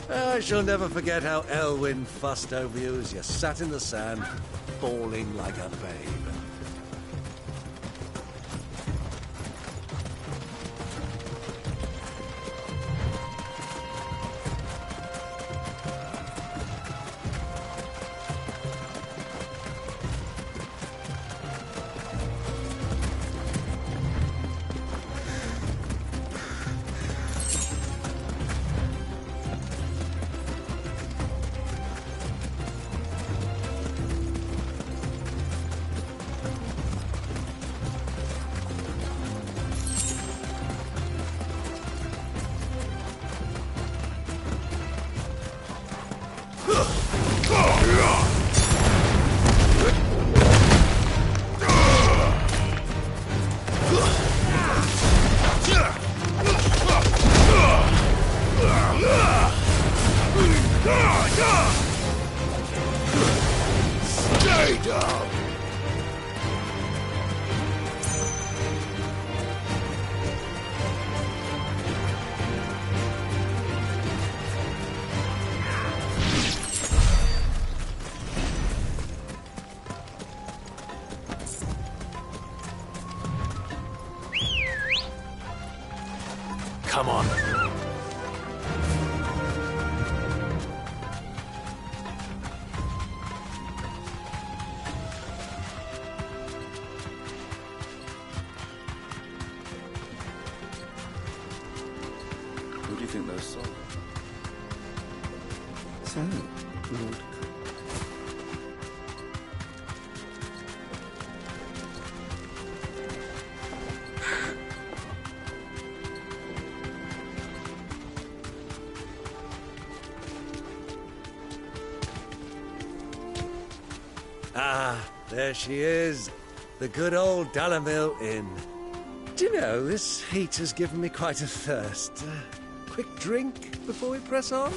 I shall never forget how Elwyn fussed over you as you sat in the sand, bawling like a babe. Stay down! Come on. Who do you think those saw? So, Lord. Ah, there she is. The good old Dalamil Inn. Do you know, this heat has given me quite a thirst. Quick drink before we press on?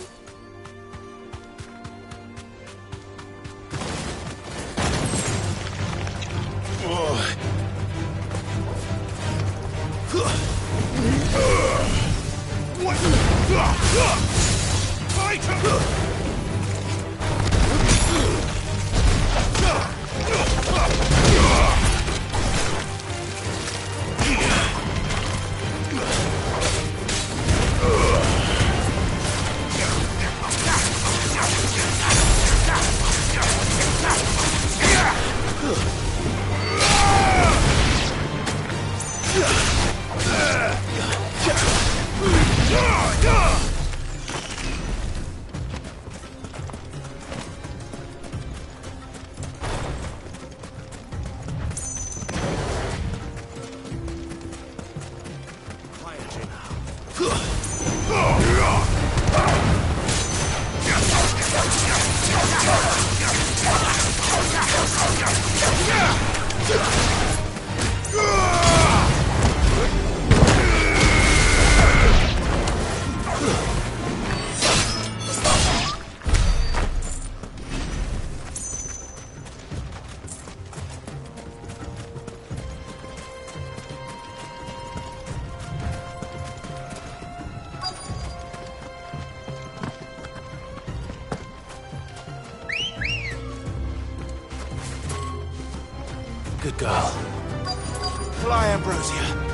Good girl. Fly, Ambrosia.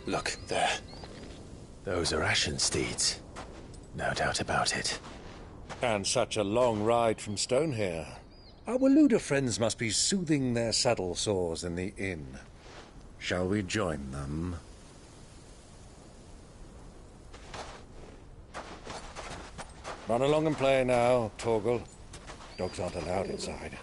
Look, there. Those are Ashen steeds. No doubt about it. And such a long ride from Stone here. Our Waluda friends must be soothing their saddle sores in the inn. Shall we join them? Run along and play now, Torgal. Dogs aren't allowed inside.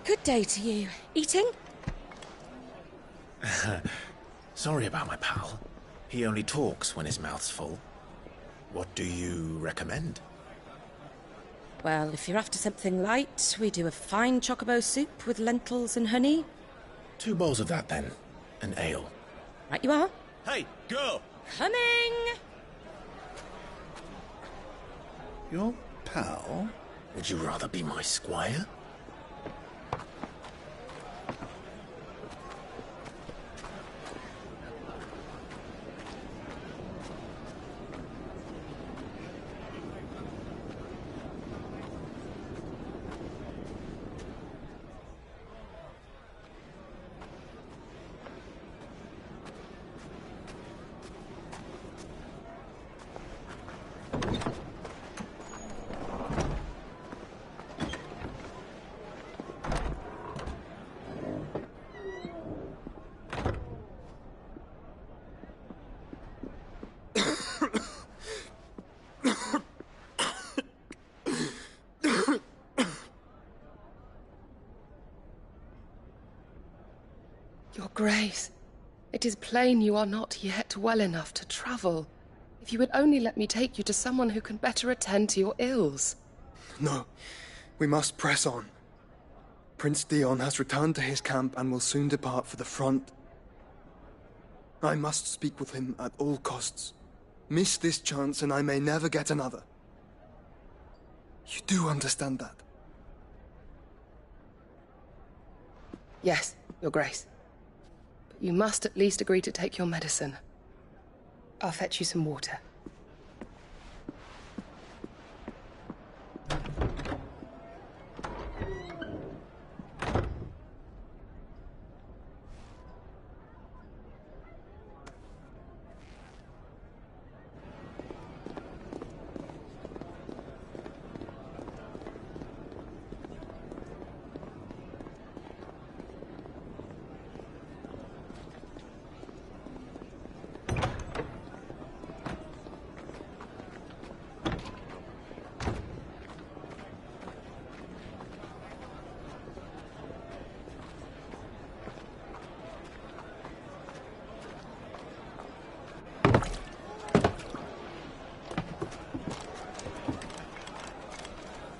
Good day to you. Eating? Sorry about my pal. He only talks when his mouth's full. What do you recommend? Well, if you're after something light, we do a fine chocobo soup with lentils and honey. 2 bowls of that, then. An ale. Right you are. Hey, girl! Coming! Your pal? Would you rather be my squire? Your Grace, it is plain you are not yet well enough to travel. If you would only let me take you to someone who can better attend to your ills. No, we must press on. Prince Dion has returned to his camp and will soon depart for the front. I must speak with him at all costs. Miss this chance and I may never get another. You do understand that? Yes, Your Grace. But you must at least agree to take your medicine. I'll fetch you some water.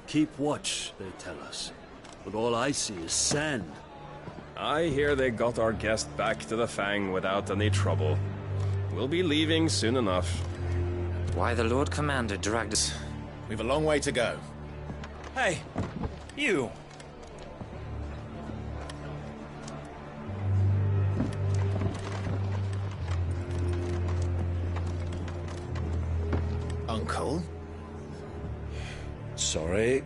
Keep watch, they tell us. But all I see is sand. I hear they got our guest back to the Fang without any trouble. We'll be leaving soon enough. Why the Lord Commander dragged us... We've a long way to go. Hey, you! Uncle? Sorry.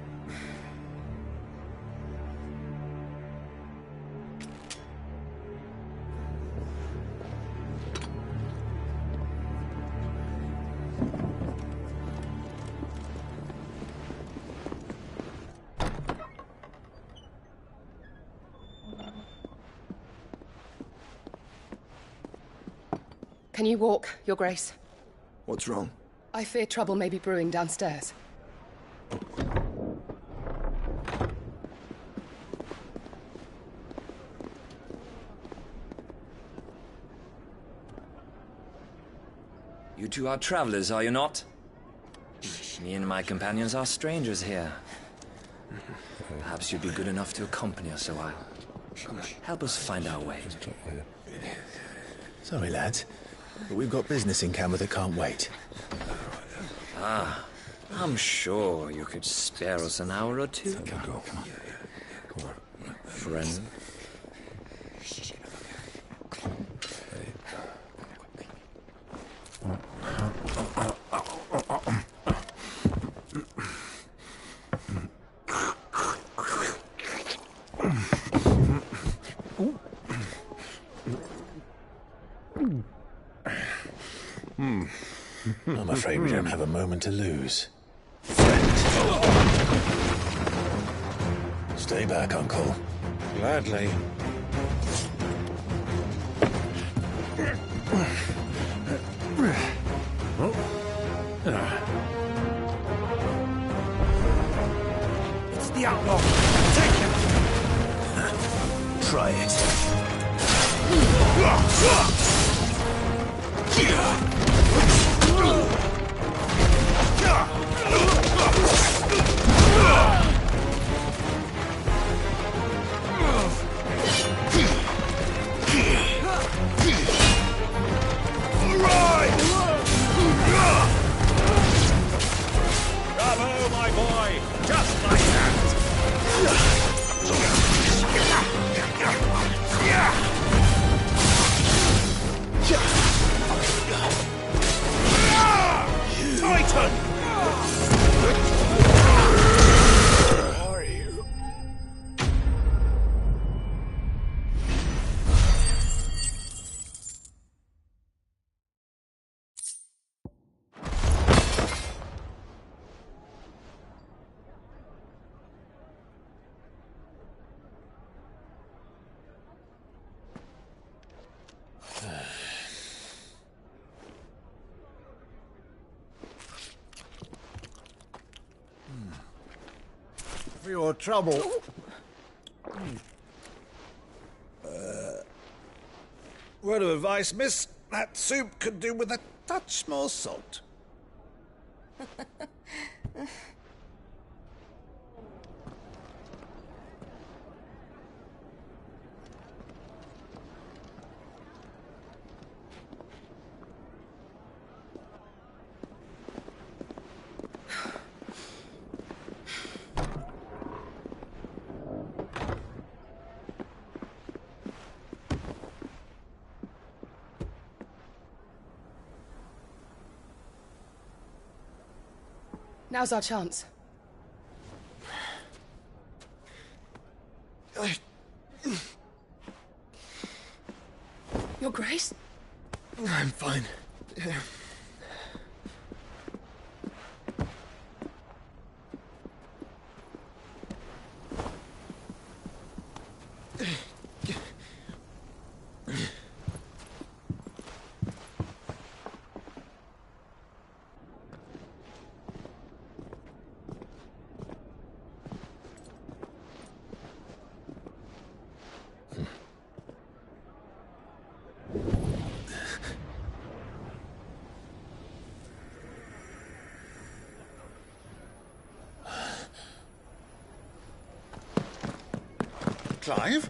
Can you walk, Your Grace? What's wrong? I fear trouble may be brewing downstairs. You two are travelers, are you not? Me and my companions are strangers here. Perhaps you'd be good enough to accompany us a while. Help us find our way. Sorry, lads, but we've got business in camera that can't wait. I'm sure you could spare us an hour or two. Come on. Friend. I'm afraid we don't have a moment to lose. Stay back, Uncle. Gladly. It's the outlaw. Take him. Try it. Bravo, my boy. Just like that. Titan! Are you? For your trouble. Word of advice, miss. That soup could do with a touch more salt. Now's our chance. Your Grace? I'm fine. Clive?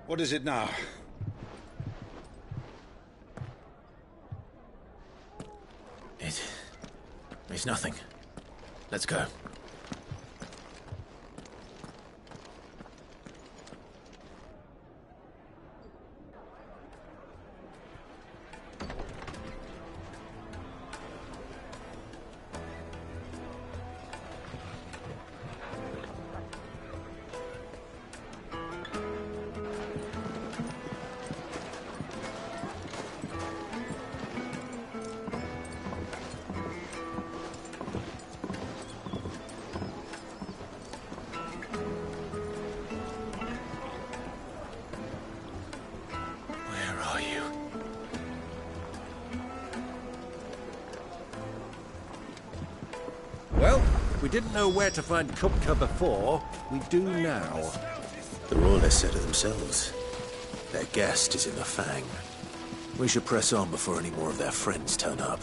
What is it now? It's nothing. Let's go. didn't know where to find Kupka before, we do now. The Royalists said it themselves. Their guest is in the Fang. We should press on before any more of their friends turn up.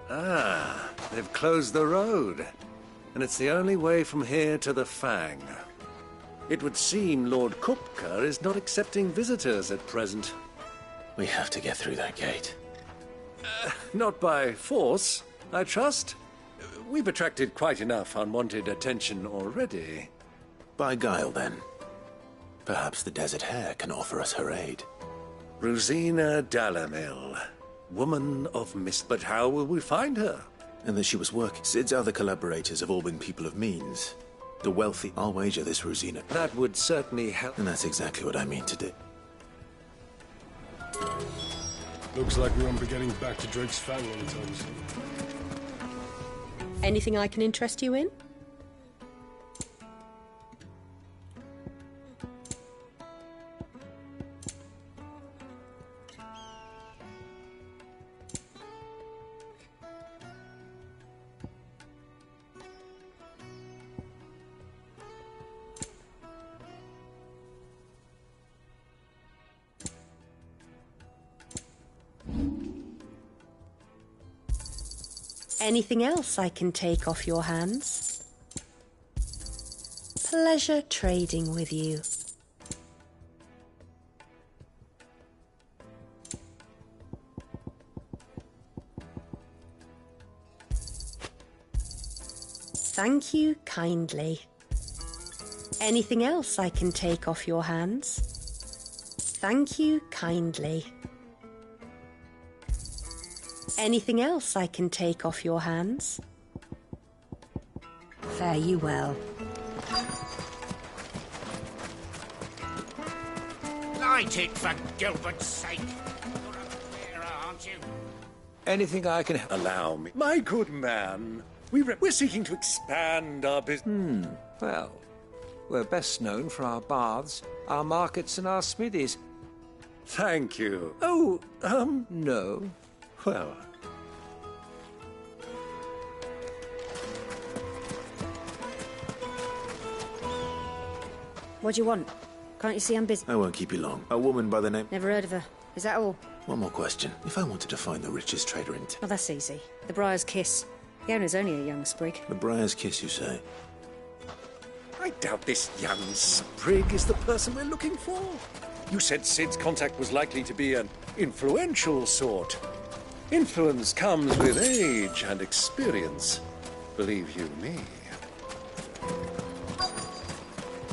Ah, they've closed the road. And it's the only way from here to the Fang. It would seem Lord Kupka is not accepting visitors at present. We have to get through that gate. Not by force, I trust. We've attracted quite enough unwanted attention already. By guile, then. Perhaps the Desert Hare can offer us her aid. Rosina Dalamil, woman of mist. But how will we find her? And that she was working. Sid's other collaborators have all been people of means. The wealthy. I'll wager this Rosina. That would certainly help. And that's exactly what I mean to do. Looks like we won't be getting back to Drake's Fang anytime soon. Anything I can interest you in? Anything else I can take off your hands? Pleasure trading with you. Thank you kindly. Anything else I can take off your hands? Thank you kindly. Anything else I can take off your hands? Fare you well. Light it, for Gilbert's sake. You're a bearer, aren't you? Anything I can allow me. My good man, we're seeking to expand our business. Well, we're best known for our baths, our markets and our smithies. Thank you. Oh, No. well. What do you want? Can't you see I'm busy? I won't keep you long. A woman by the name... Never heard of her. Is that all? One more question. If I wanted to find the richest trader in... Oh, that's easy. The Briar's Kiss. The owner's only a young sprig. The Briar's Kiss, you say? I doubt this young sprig is the person we're looking for. You said Sid's contact was likely to be an influential sort. Influence comes with age and experience. Believe you me.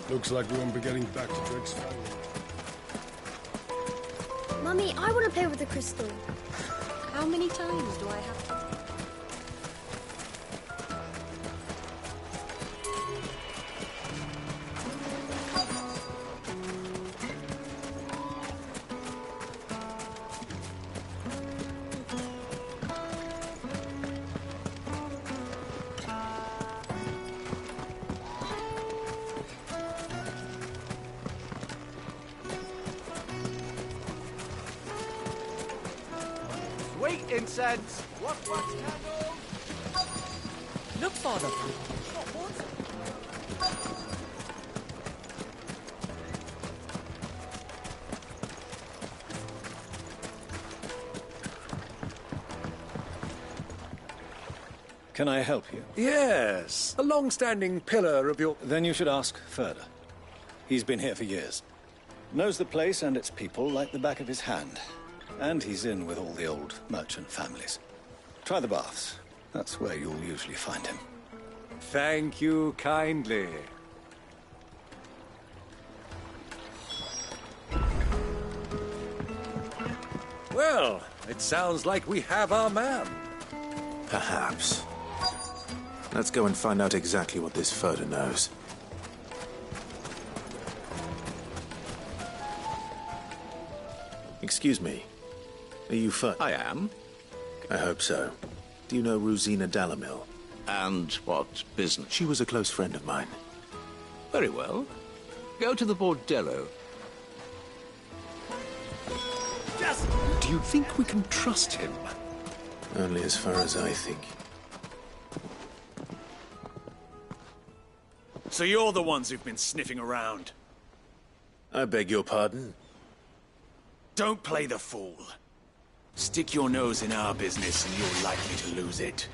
Looks like we won't be getting back to Drake's Fang. Mummy, I want to play with the crystal. How many times do I have to... Sweet incense. What candles? Look, Father. Can I help you? Yes, a long-standing pillar of your... Then you should ask further. He's been here for years. Knows the place and its people like the back of his hand. And he's in with all the old merchant families. Try the baths. That's where you'll usually find him. Thank you kindly. Well, it sounds like we have our man. Perhaps. Let's go and find out exactly what this Furter knows. Excuse me. Are you Furter? I am. I hope so. Do you know Rosina Dalamil? And what business? She was a close friend of mine. Very well. Go to the bordello. Do you think we can trust him? Only as far as I think. So you're the ones who've been sniffing around. I beg your pardon? Don't play the fool. Stick your nose in our business and you're likely to lose it.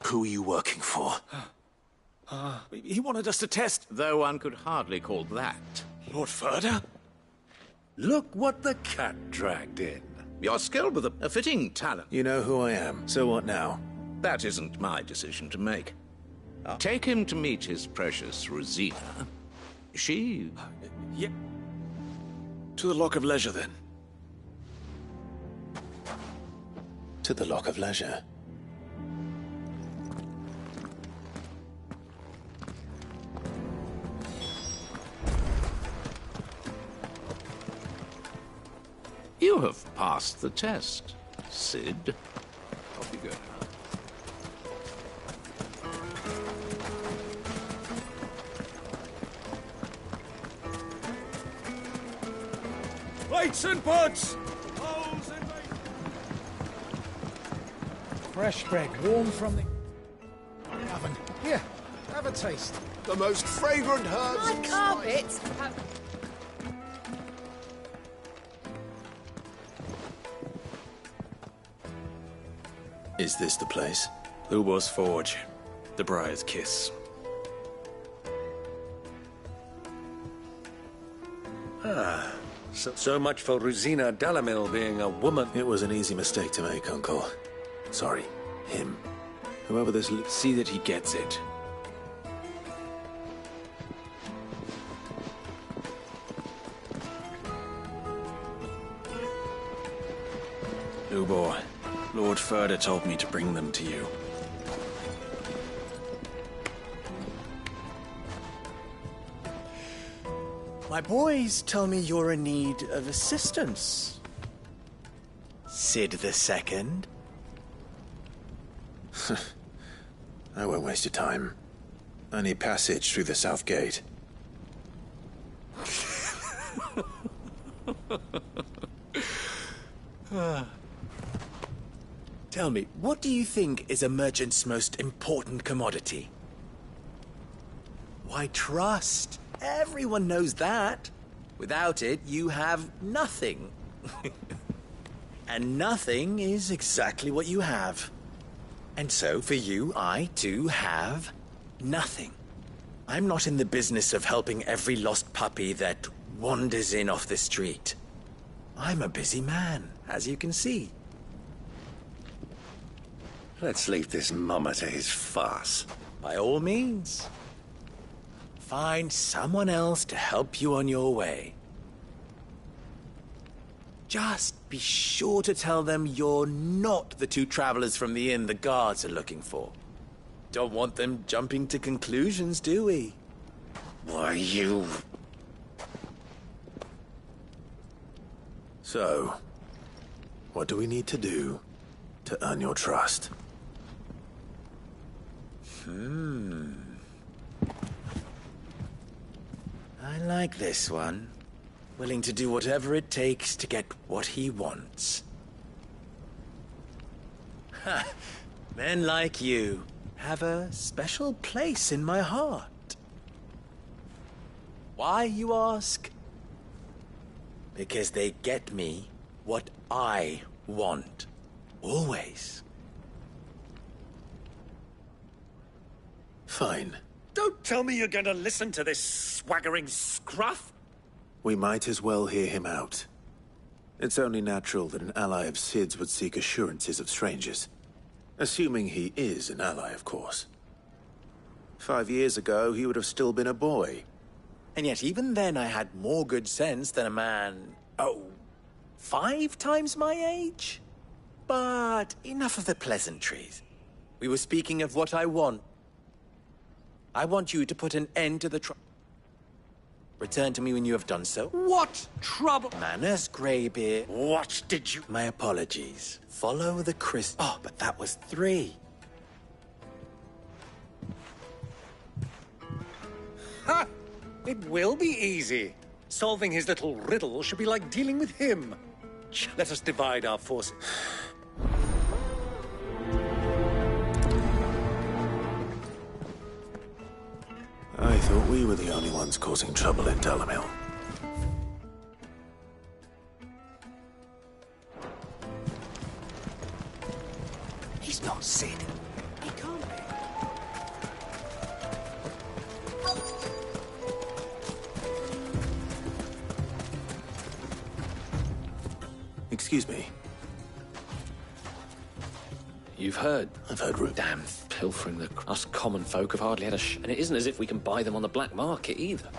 Who are you working for? He wanted us to test... Though one could hardly call that. Lord Ferda? Look what the cat dragged in. You're skilled with a fitting talent. You know who I am, so what now? That isn't my decision to make. Take him to meet his precious Rosina. She... Yeah. To the Lock of Leisure, then. To the Lock of Leisure. You have passed the test, Sid. Off you go. Plates and pots! Fresh bread, warm from the oven. Here, have a taste. The most fragrant herbs. My carpet. Is this the place? Lubor's Forge. The Briar's Kiss. So much for Rosina Dalamil being a woman. It was an easy mistake to make, Uncle. Sorry. Him. Whoever this... See that he gets it. Lubor, Lord Ferda told me to bring them to you. My boys tell me you're in need of assistance. Sid the Second. I won't waste your time. I need passage through the south gate. Tell me, what do you think is a merchant's most important commodity? Why, trust. Everyone knows that. Without it, you have nothing. And nothing is exactly what you have. And so, for you, I, too, have nothing. I'm not in the business of helping every lost puppy that wanders in off the street. I'm a busy man, as you can see. Let's leave this mummer to his farce. By all means. Find someone else to help you on your way. Just be sure to tell them you're not the two travelers from the inn the guards are looking for. Don't want them jumping to conclusions, do we? Why, you... So, what do we need to do to earn your trust? I like this one. Willing to do whatever it takes to get what he wants. Ha! Men like you have a special place in my heart. Why, you ask? Because they get me what I want. Always. Fine. Don't tell me you're going to listen to this swaggering scruff! We might as well hear him out. It's only natural that an ally of Sid's would seek assurances of strangers. Assuming he is an ally, of course. 5 years ago, he would have still been a boy. And yet even then I had more good sense than a man, 5 times my age? But enough of the pleasantries. We were speaking of what I want. I want you to put an end to the Return to me when you have done so. What trouble? Manners, Greybeard. What did you... My apologies. Follow the Oh, but that was 3. Ha! It will be easy. Solving his little riddle should be like dealing with him. Let us divide our forces. I thought we were the only ones causing trouble in Dalamil. He's not Sid. He can't be. Excuse me. You've heard? I've heard rumors. Damn pilfering. Us common folk have hardly had a and it isn't as if we can buy them on the black market either.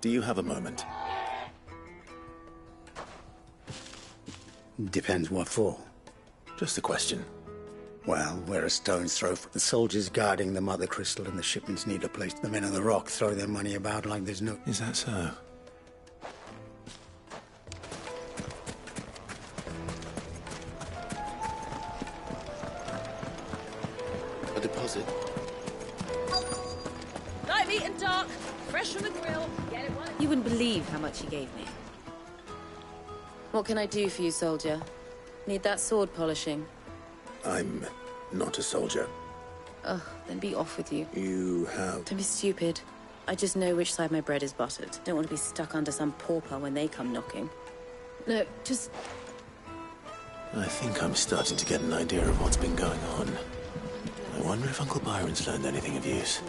Do you have a moment? Depends what for. Just a question. Well, we're a stone's throw from the soldiers guarding the Mother Crystal, and the shipments need a place. The men on the rock throw their money about like there's no... Is that so? A deposit. Light, meat and dark, fresh from the grill. Get it one. You wouldn't believe how much he gave me. What can I do for you, soldier? Need that sword polishing? I'm not a soldier. Ugh, then be off with you. You have... Don't be stupid. I just know which side my bread is buttered. Don't want to be stuck under some pauper when they come knocking. No, just... I think I'm starting to get an idea of what's been going on. I wonder if Uncle Byron's learned anything of use.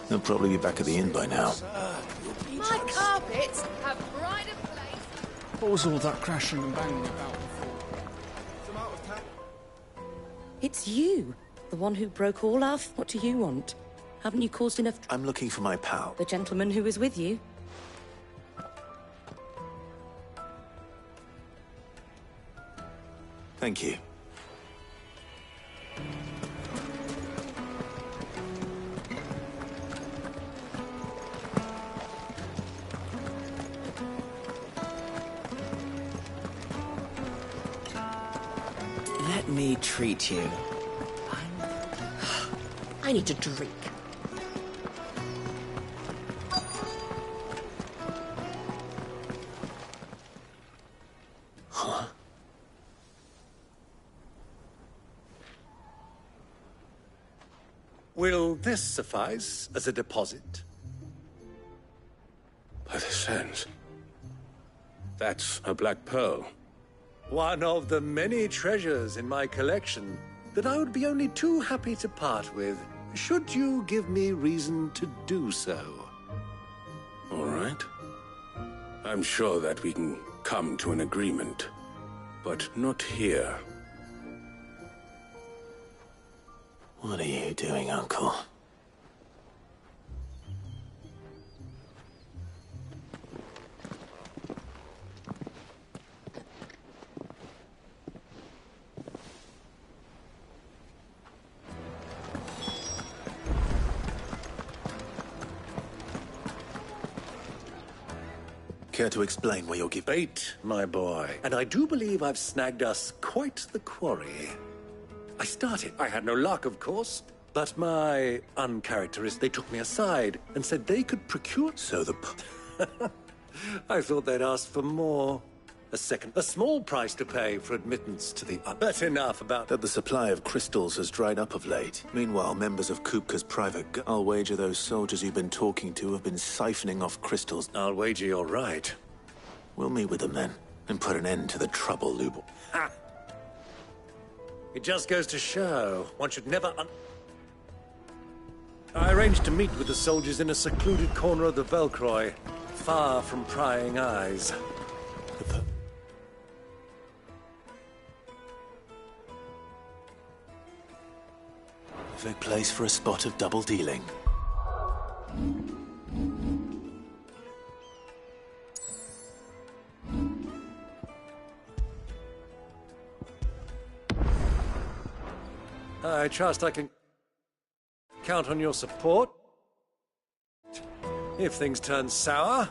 He'll probably be back at the inn by now. My carpets have pride of place. What was all that crashing and banging about before? It's you. The one who broke all our... What do you want? Haven't you caused enough... I'm looking for my pal. The gentleman who was with you? Thank you. Let me treat you. I need a drink. Huh? Will this suffice as a deposit? By the sands. That's a black pearl. One of the many treasures in my collection that I would be only too happy to part with, should you give me reason to do so. All right. I'm sure that we can come to an agreement, but not here. What are you doing, Uncle? Care to explain where you're giving? Bait, my boy. And I do believe I've snagged us quite the quarry. I started. I had no luck, of course. But my uncharacteristic, they took me aside and said they could procure... So the... I thought they'd ask for more. A small price to pay for admittance to the... But enough about... That the supply of crystals has dried up of late. Meanwhile, members of Kupka's private... I'll wager those soldiers you've been talking to have been siphoning off crystals. I'll wager you're right. We'll meet with them then, and put an end to the trouble, Lubor. Ha! It just goes to show, one should never I arranged to meet with the soldiers in a secluded corner of the Velcroy, far from prying eyes. Perfect place for a spot of double dealing. I trust I can count on your support. If things turn sour,